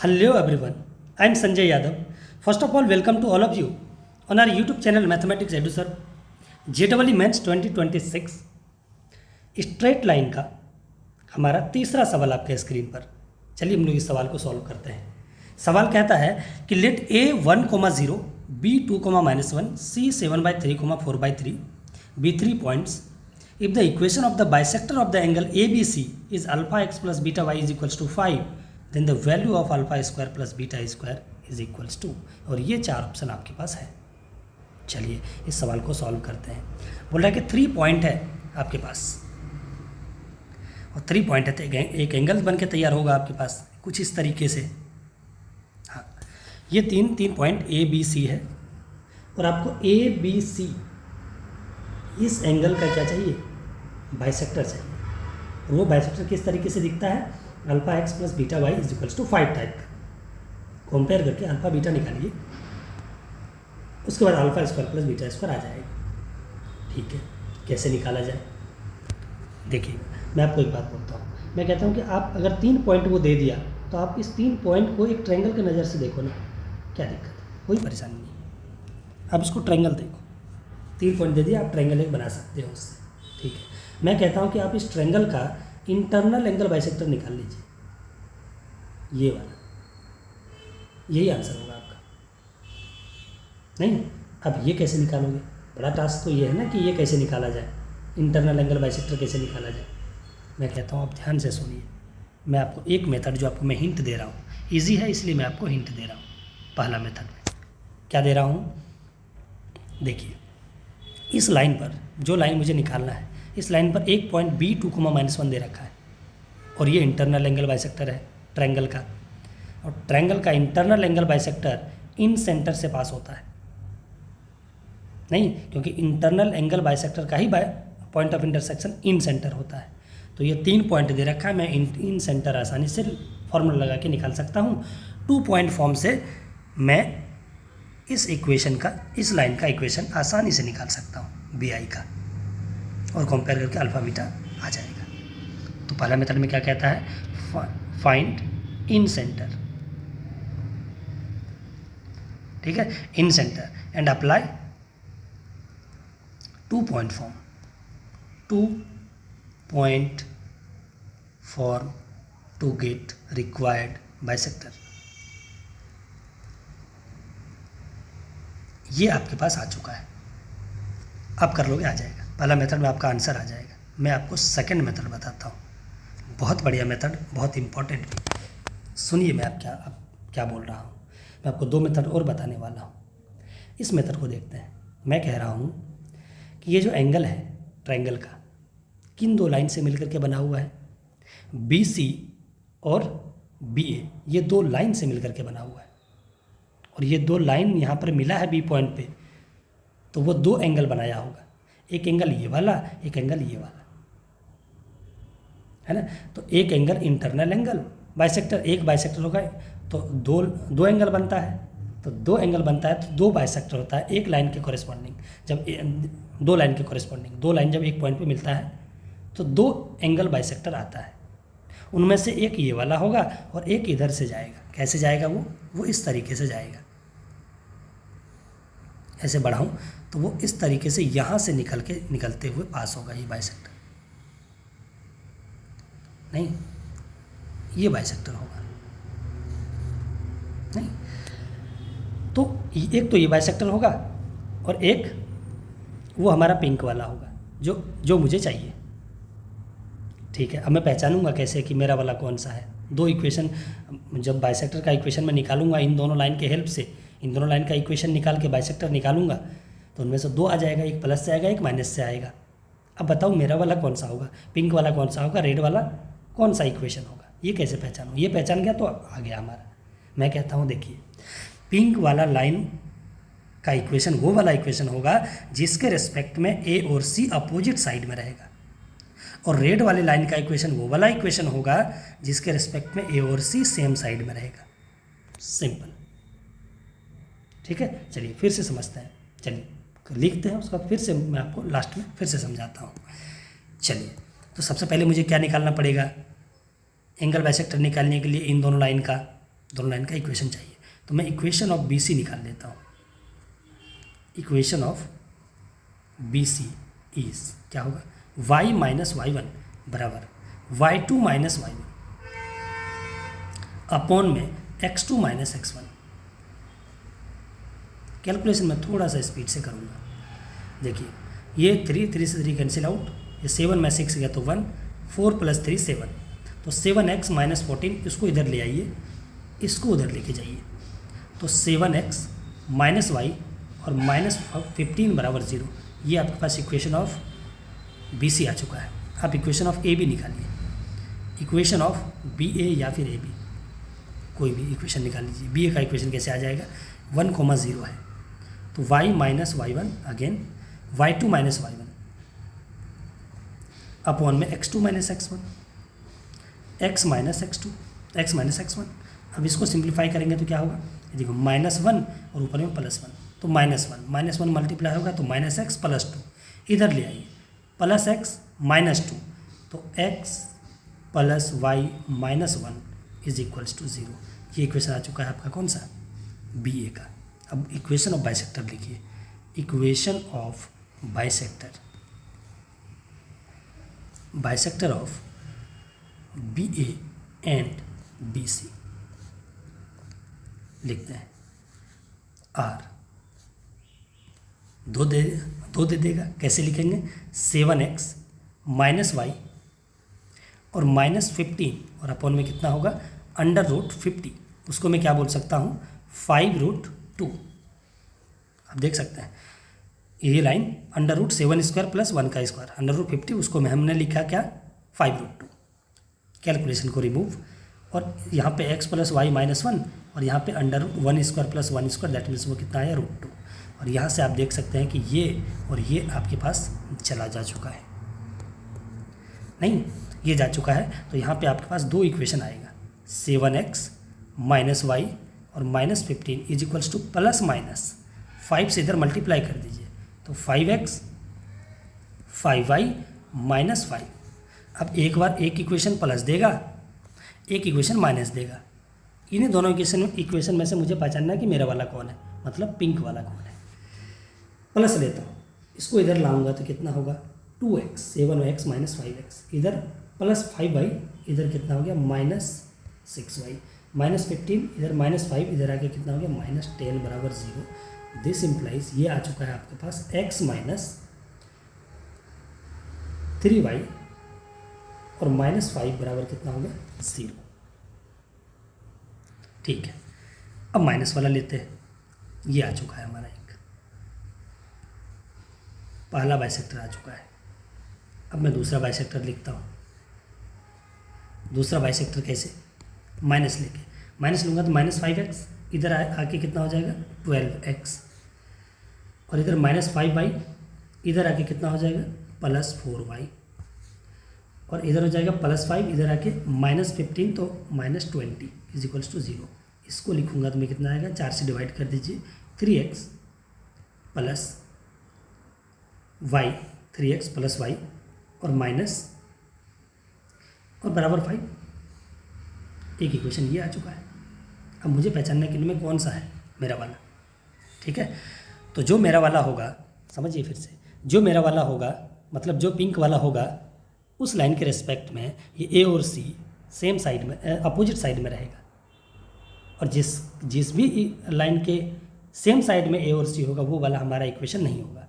Hello everyone, I am Sanjay Yadav. First of all, welcome to all of you on our YouTube channel Mathematics EduSir JEE Mains 2026 straight line का हमारा तीसरा सवाल आपके screen पर। चलिए हम लोग इस सवाल को सॉल्व करते हैं। सवाल कहता है कि late a 1,0 b 2,-1 c 7/3, 4/3 be 3 points if the equation of the bisector of the angle ABC is alpha x plus beta y is equals to 5 then the value of alpha square plus beta square is equals to, और ये चार option आपके पास है। चलिए इस सवाल को solve करते हैं। बोल रहा है कि 3 पॉइंट है आपके पास और 3 पॉइंट है तो एक एंगल बन के तैयार होगा आपके पास कुछ इस तरीके से। हाँ, ये तीन पॉइंट ए बी सी है और आपको ए बी सी इस एंगल का क्या चाहिए, बाइसेक्टर चाहिए। और वो बाइसेक्टर किस तरीके से दिखता है, alpha x plus beta y is equals to 5 type का। कंपेयर करके अल्फा बीटा निकालिए, उसके बाद alpha square plus beta square आ जाएगा। ठीक है, कैसे निकाला जाए देखिए, मैं आपको एक बात बोलता हूँ। मैं कहता हूँ कि आप अगर 3 पॉइंट वो दे दिया तो आप इस 3 पॉइंट को एक ट्रायंगल की नज़र से देखो ना, क्या दिक्कत है, कोई परेशानी नहीं। आप इसको ट्रायंगल देखो, 3 पॉइंट दे दिया, आप ट्रायंगल एक बना सकते हो उससे। ठीक है, मैं कहता हूँ कि आप इस ट्रायंगल का इंटरनल एंगल बाइसेक्टर निकाल लीजिए, ये वाला, यही आंसर होगा आपका। नहीं, अब ये कैसे निकालोगे, बड़ा टास्क तो ये है ना कि ये कैसे निकाला जाए, इंटरनल एंगल बाइसेक्टर कैसे निकाला जाए। मैं कहता हूँ आप ध्यान से सुनिए, मैं आपको एक मेथड जो आपको मैं हिंट दे रहा हूँ, इजी है इसलिए मैं आपको हिंट दे रहा हूँ। पहला मेथड में क्या दे रहा हूँ, देखिए इस लाइन पर जो लाइन मुझे निकालना है, इस लाइन पर एक पॉइंट b 2,-1 दे रखा है और ये इंटरनल एंगल बाइसेक्टर है ट्रायंगल का, और ट्रायंगल का इंटरनल एंगल बाइसेक्टर इन सेंटर से पास होता है। नहीं, क्योंकि इंटरनल एंगल बाइसेक्टर का ही point of intersection incenter होता है। तो ये 3 पॉइंट दे रखा है, मैं इन सेंटर आसानी से फॉर्मूला लगा के निकाल सकता हूँ। 2 पॉइंट फॉर्म से मैं इस इक्वेशन का, इस लाइन का इक्वेशन आसानी से निकाल सकता हूँ बी आई का, और कंपेयर करके अल्फा बीटा आ जाएगा। तो पहला मेथड में क्या कहता है, फाइंड इन सेंटर, ठीक है, incenter and apply 2 point form, 2 point form to get required bisector. ये आपके पास आ चुका है, अब कर लोगे आ जाएगा। पहला मेथड में आपका आंसर आ जाएगा। मैं आपको सेकंड मेथड बताता हूँ, बहुत बढ़िया मेथड, बहुत इंपॉर्टेंट भी। सुनिए मैं आप क्या बोल रहा हूँ। मैं आपको 2 मेथड और बताने वाला हूँ। इस मेथड को देखते हैं। मैं कह रहा हूँ कि ये जो एंगल है ट्रायंगल का, किन 2 लाइन से मिलकर के बना हुआ है, बी सी और बी ए, ये 2 लाइन से मिलकर के बना हुआ है। और ये 2 लाइन यहाँ पर मिला है बी पॉइंट पे, तो वो 2 एंगल बनाया होगा, एक एंगल ये वाला, एक एंगल ये वाला, है ना। तो एक एंगल इंटरनल एंगल बाइसेक्टर, एक बाइसेक्टर होगा तो दो एंगल बनता है। तो 2 एंगल बनता है तो 2 बाइसेक्टर होता है एक लाइन के कॉरेस्पॉन्डिंग। जब 2 लाइन के कॉरेस्पॉन्डिंग, 2 लाइन जब एक पॉइंट पे मिलता है तो 2 एंगल बाइसेक्टर आता है। उनमें से एक ये वाला होगा और एक इधर से जाएगा। कैसे जाएगा वो इस तरीके से जाएगा। ऐसे बढ़ाऊँ तो वो इस तरीके से यहाँ से निकलते हुए पास होगा ये बाइसेक्टर। नहीं, ये बाइसेक्टर होगा। नहीं, तो एक तो ये बाइसेक्टर होगा और एक वो हमारा पिंक वाला होगा जो मुझे चाहिए। ठीक है, अब मैं पहचानूंगा कैसे कि मेरा वाला कौन सा है। 2 इक्वेशन, जब बाइसेक्टर का इक्वेशन मैं निकालूंगा इन दोनों लाइन के हेल्प से, इन दोनों लाइन का इक्वेशन निकाल के बाइसेक्टर निकालूंगा तो उनमें से 2 आ जाएगा, एक प्लस से आएगा, एक माइनस से आएगा। अब बताओ मेरा वाला कौन सा होगा, पिंक वाला कौन सा होगा, रेड वाला कौन सा इक्वेशन होगा, ये कैसे पहचानूँ। ये पहचान गया तो आ गया हमारा। मैं कहता हूँ देखिए, पिंक वाला लाइन का इक्वेशन वो वाला इक्वेशन होगा जिसके रिस्पेक्ट में ए और सी अपोजिट साइड में रहेगा, और रेड वाली लाइन का इक्वेशन वो वाला इक्वेशन होगा जिसके रिस्पेक्ट में ए और सी सेम साइड में रहेगा। सिंपल, ठीक है। चलिए फिर से समझते हैं, चलिए लिखते हैं, उसका फिर से मैं आपको लास्ट में फिर से समझाता हूँ। चलिए, तो सबसे पहले मुझे क्या निकालना पड़ेगा, एंगल बाइसेक्टर निकालने के लिए इन दोनों लाइन का दोनों लाइन का इक्वेशन चाहिए। तो मैं इक्वेशन ऑफ बी सी निकाल लेता हूँ। Equation of B C is क्या होगा, y माइनस वाई वन बराबर y2 minus Y one upon में x2 माइनस x1। कैलकुलेशन में थोड़ा सा स्पीड से करूँगा। देखिए ये 3 से 3 कैंसिल आउट, ये 7 में 6 गया तो 1, 4 + 3 7, तो 7x माइनस 14, इसको इधर ले आइए, इसको उधर लेके जाइए, तो 7x माइनस वाई और माइनस 15 बराबर 0। ये आपके पास इक्वेशन ऑफ बी सी आ चुका है। आप इक्वेशन ऑफ ए बी निकालिए। इक्वेशन ऑफ बी ए या फिर ए बी, कोई भी इक्वेशन निकाल लीजिए। बी ए का इक्वेशन कैसे आ जाएगा, 1,0 है तो y minus Y one again y2 minus Y one upon में x2 minus x1, x minus x2, x minus x1। अब इसको सिंप्लीफाई करेंगे तो क्या होगा, देखो -1 और ऊपर में +1, तो -1 मल्टीप्लाई होगा तो -x + 2, इधर ले आइए +x -2, तो x + y -1 = 0। ये इक्वेशन आ चुका है आपका कौन सा, बी ए का। अब इक्वेशन ऑफ बाइसेक्टर लिखिए। Equation of bisector of B A and B C लिखते हैं। आर दो दे देगा, कैसे लिखेंगे, 7x माइनस वाई और -15 और अपॉन में कितना होगा, √50, उसको मैं क्या बोल सकता हूँ, 5√2। आप देख सकते हैं ये लाइन √7² + 1 का स्क्वायर, √50, उसको में हमने लिखा क्या, 5√2। कैलकुलेशन को रिमूव, और यहाँ पे x + y -1 और यहाँ पे √1² + 1², दैट मीन्स वो कितना आया, √2। और यहाँ से आप देख सकते हैं कि ये और ये आपके पास चला जा चुका है, नहीं ये जा चुका है, तो यहाँ पे आपके पास दो इक्वेशन आएगा, 7x माइनस वाई और -15 = ±5 से इधर मल्टीप्लाई कर दीजिए, तो 5x 5y -5। अब एक बार एक इक्वेशन प्लस देगा, एक इक्वेशन माइनस देगा। इन्हीं दोनों इक्वेशन में से मुझे पहचानना है कि मेरा वाला कौन है, मतलब पिंक वाला कौन है। प्लस लेता हूँ, इसको इधर लाऊंगा तो कितना होगा, 2x 7x -5x, इधर +5y, इधर कितना हो गया, -6y, -15, इधर -5, इधर आके कितना हो गया, -10 बराबर 0। दिस इम्प्लाइज ये आ चुका है आपके पास x - 3y और -5 बराबर कितना हो गया, 0। ठीक है, अब माइनस वाला लेते हैं। ये आ चुका है हमारा एक पहला बाइसेक्टर आ चुका है। अब मैं दूसरा बाइसेक्टर लिखता हूँ। दूसरा बाइसेक्टर कैसे, माइनस लेके, माइनस लूँगा तो -5x, इधर आके कितना हो जाएगा, 12x, और इधर -5y, इधर आके कितना हो जाएगा, +4y, और इधर हो जाएगा +5, इधर आके -15, तो -20 = 0। इसको लिखूँगा तो मैं कितना आएगा, 4 से डिवाइड कर दीजिए, 3x + y, 3x + y और माइनस और बराबर 5। एक इक्वेशन ये आ चुका है। अब मुझे पहचानना है कि इनमें कौन सा है मेरा वाला। ठीक है, तो जो मेरा वाला होगा, समझिए फिर से, जो मेरा वाला होगा मतलब जो पिंक वाला होगा, उस लाइन के रिस्पेक्ट में ये ए और सी सेम साइड में, अपोजिट साइड में रहेगा, और जिस भी लाइन के सेम साइड में ए और सी होगा वो वाला हमारा इक्वेशन नहीं होगा।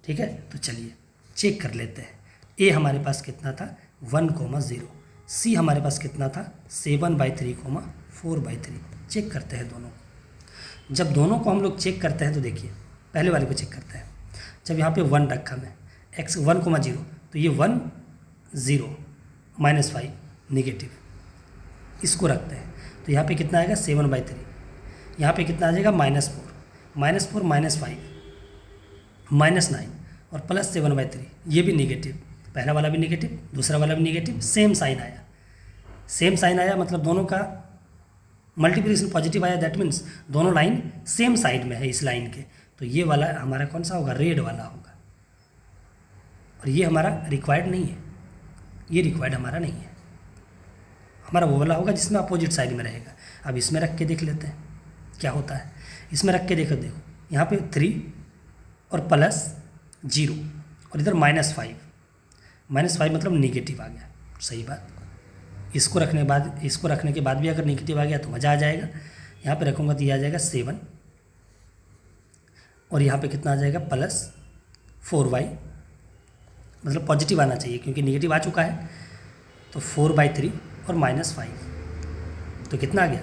ठीक है, तो चलिए चेक कर लेते हैं। ए हमारे पास कितना था, 1,0, सी हमारे पास कितना था, 7/3, 4/3। चेक करते हैं दोनों। जब दोनों को हम लोग चेक करते हैं तो देखिए, पहले वाले को चेक करते हैं। जब यहाँ पे 1 रखा मैं, x 1,0, तो ये 1 0 -5 नेगेटिव, इसको रखते हैं तो यहाँ पे कितना आएगा, 7/3। यहाँ पे कितना आ जाएगा, -4 -5 -9 और +7/3, ये भी नेगेटिव, पहला वाला भी नेगेटिव, दूसरा वाला भी नेगेटिव, सेम साइन आया, मतलब दोनों का मल्टीप्लिकेशन पॉजिटिव आया, दैट मीन्स दोनों लाइन सेम साइड में है इस लाइन के। तो ये वाला हमारा कौन सा होगा, रेड वाला होगा, और ये हमारा रिक्वायर्ड नहीं है, ये रिक्वायर्ड हमारा नहीं है, हमारा वो वाला होगा जिसमें अपोजिट साइड में रहेगा। अब इसमें रख के देख लेते हैं क्या होता है। इसमें रख के देखो यहाँ पे 3 और प्लस 0 और इधर -5 मतलब निगेटिव आ गया। सही बात। इसको रखने के बाद भी अगर निगेटिव आ गया तो मज़ा आ जाएगा। यहाँ पे रखूँगा तो ये आ जाएगा 7 और यहाँ पे कितना आ जाएगा +4y, मतलब पॉजिटिव आना चाहिए क्योंकि निगेटिव आ चुका है। तो 4/3 और -5 तो कितना आ गया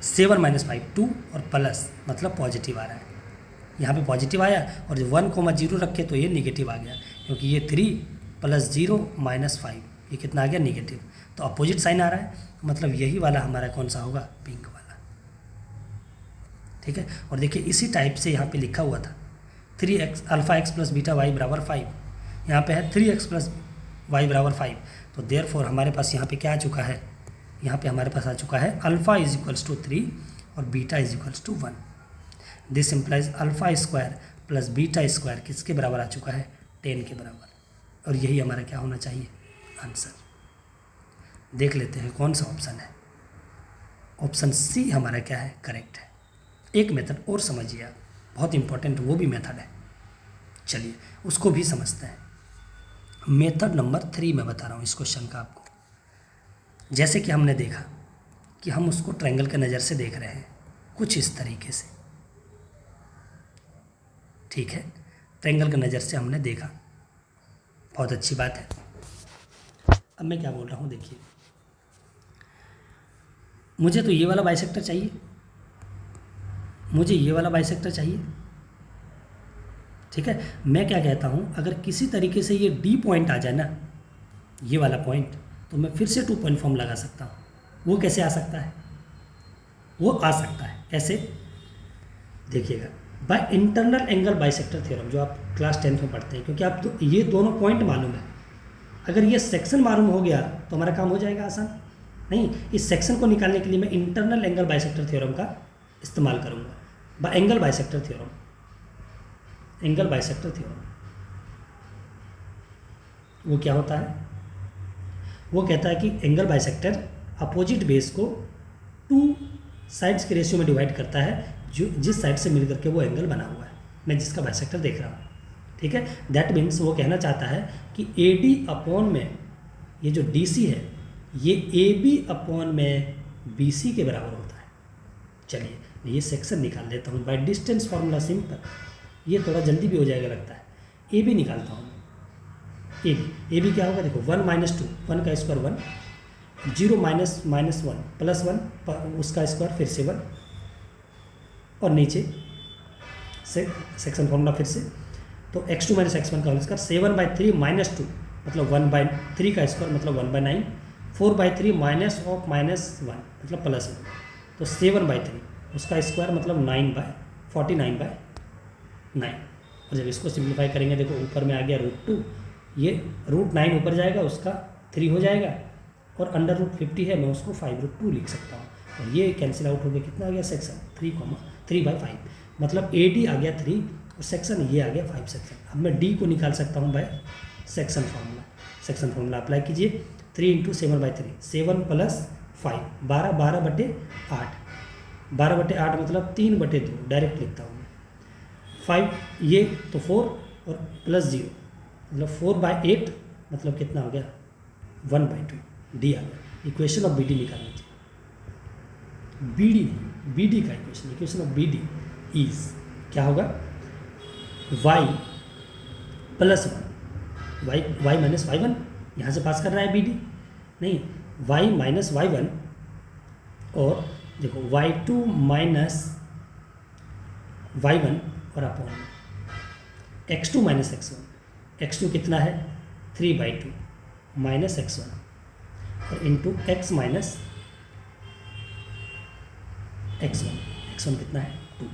7 - 5 2 और प्लस मतलब पॉजिटिव आ रहा है। यहाँ पे पॉजिटिव आया और जब 1,0 रखे तो ये निगेटिव आ गया क्योंकि ये 3 + 0 - 5 ये कितना आ गया निगेटिव। तो अपोजिट साइन आ रहा है, मतलब यही वाला हमारा कौन सा होगा पिंक वाला। ठीक है। और देखिए इसी टाइप से यहाँ पे लिखा हुआ था 3x α x + βy = 5, यहाँ पे है 3x + y = 5। तो देयरफॉर हमारे पास यहाँ पे क्या आ चुका है, यहाँ पे हमारे पास आ चुका है α = 3 और β = 1। दिस इम्प्लाइज α² + β² किसके बराबर आ चुका है 10 के बराबर। और यही हमारा क्या होना चाहिए आंसर। देख लेते हैं कौन सा ऑप्शन है। ऑप्शन सी हमारा क्या है करेक्ट है। एक मेथड और समझिए आप, बहुत इंपॉर्टेंट वो भी मेथड है। चलिए उसको भी समझते हैं। मेथड नंबर 3 मैं बता रहा हूँ इस क्वेश्चन का आपको। जैसे कि हमने देखा कि हम उसको ट्रायंगल के नज़र से देख रहे हैं कुछ इस तरीके से। ठीक है, ट्रायंगल के नज़र से हमने देखा, बहुत अच्छी बात है। अब मैं क्या बोल रहा हूँ देखिए, मुझे तो ये वाला बाइसेक्टर चाहिए, मुझे ये वाला बाइसेक्टर चाहिए। ठीक है, मैं क्या कहता हूँ अगर किसी तरीके से ये डी पॉइंट आ जाए ना, ये वाला पॉइंट, तो मैं फिर से 2 पॉइंट फॉर्म लगा सकता हूँ। वो कैसे आ सकता है, वो आ सकता है कैसे देखिएगा, by internal angle bisector theorem, जो आप क्लास 10th में पढ़ते हैं। क्योंकि आप तो ये दोनों पॉइंट मालूम है, अगर ये सेक्शन मालूम हो गया तो हमारा काम हो जाएगा आसान। नहीं, इस सेक्शन को निकालने के लिए मैं इंटरनल एंगल बाइसेक्टर थ्योरम का इस्तेमाल करूँगा, bye angle bisector theorem. Angle bisector theorem वो क्या होता है, वो कहता है कि एंगल बाइसेक्टर अपोजिट बेस को 2 साइड्स के रेशियो में डिवाइड करता है, जो जिस साइड से मिल करके वो एंगल बना हुआ है, मैं जिसका बाइसेक्टर देख रहा हूँ। ठीक है, दैट मीन्स वो कहना चाहता है कि AD में ये जो DC है ये AB में BC के बराबर होता है। चलिए मैं ये सेक्शन निकाल लेता हूँ बाय डिस्टेंस फार्मूला, सिंपल, ये थोड़ा जल्दी भी हो जाएगा लगता है। AB निकालता हूँ मैं। AB क्या होगा देखो 1 - 2 1 का स्क्वायर 1 0 -1 +1 उसका स्क्वायर फिर से 1 और नीचे से सेक्शन फॉर्मूला फिर से, तो x2 - x1 का होल स्क्वायर 7/3 - 2 मतलब 1/3 का स्क्वायर मतलब 1/9 4/3 -1 मतलब +1 तो 7/3 उसका स्क्वायर मतलब 49/9। और जब इसको सिंप्लीफाई करेंगे देखो ऊपर में आ गया √2, ये √9 ऊपर जाएगा उसका 3 हो जाएगा और √50 है, मैं उसको 5√2 लिख सकता हूँ। और ये कैंसिल आउट हो गया, कितना आ गया सेक्शन 3/5 मतलब AD आ गया 3 और सेक्शन ये आ गया 5 सेक्शन। अब मैं D को निकाल सकता हूँ by section formula. Section formula apply कीजिए, 3 × 7/3 7 + 5 12 12/8 12/8 मतलब 3/2 डायरेक्ट लिखता हूँ मैं। 5 ये तो 4 और +0 मतलब 4/8 मतलब कितना हो गया 1/2 D आ गया। इक्वेशन ऑफ BD निकालना चाहिए, BD का इक्वेशन ऑफ BD इज क्या होगा y + 1 y - y1 यहाँ से पास कर रहा है BD नहीं, y - y1 और देखो y2 - y1 और अपॉन x2 - x1 x2 कितना है 3/2 -x1 और इंटू x - x1 कितना है 2।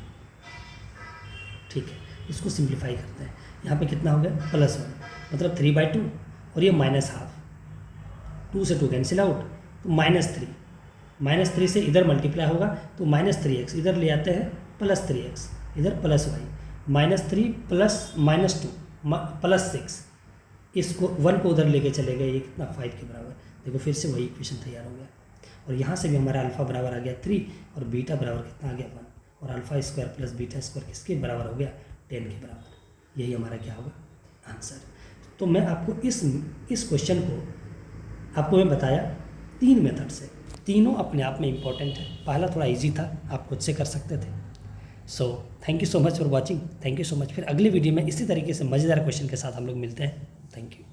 ठीक है, इसको सिंप्लीफाई करते हैं। यहाँ पे कितना हो गया +1 मतलब 3/2 और ये -½ 2 से 2 कैंसिल आउट तो -3 से इधर मल्टीप्लाई होगा तो -3x इधर ले आते हैं +3x इधर +y -3 + -2 +6 इसको 1 को उधर लेके चले गए, ये कितना 5 के बराबर। देखो फिर से वही इक्वेशन तैयार हो गया। और यहाँ से भी हमारा अल्फ़ा बराबर आ गया 3 और बीटा बराबर कितना आ गया 1 और alpha square plus beta square किसके बराबर हो गया 10 के बराबर। यही हमारा क्या होगा आंसर। तो मैं आपको इस क्वेश्चन को आपको मैं बताया 3 मेथड से, तीनों अपने आप में इम्पॉर्टेंट है। पहला थोड़ा इजी था, आप खुद से कर सकते थे। So thank you so much for watching, thank you so much. फिर अगली वीडियो में इसी तरीके से मज़ेदार क्वेश्चन के साथ हम लोग मिलते हैं। Thank you.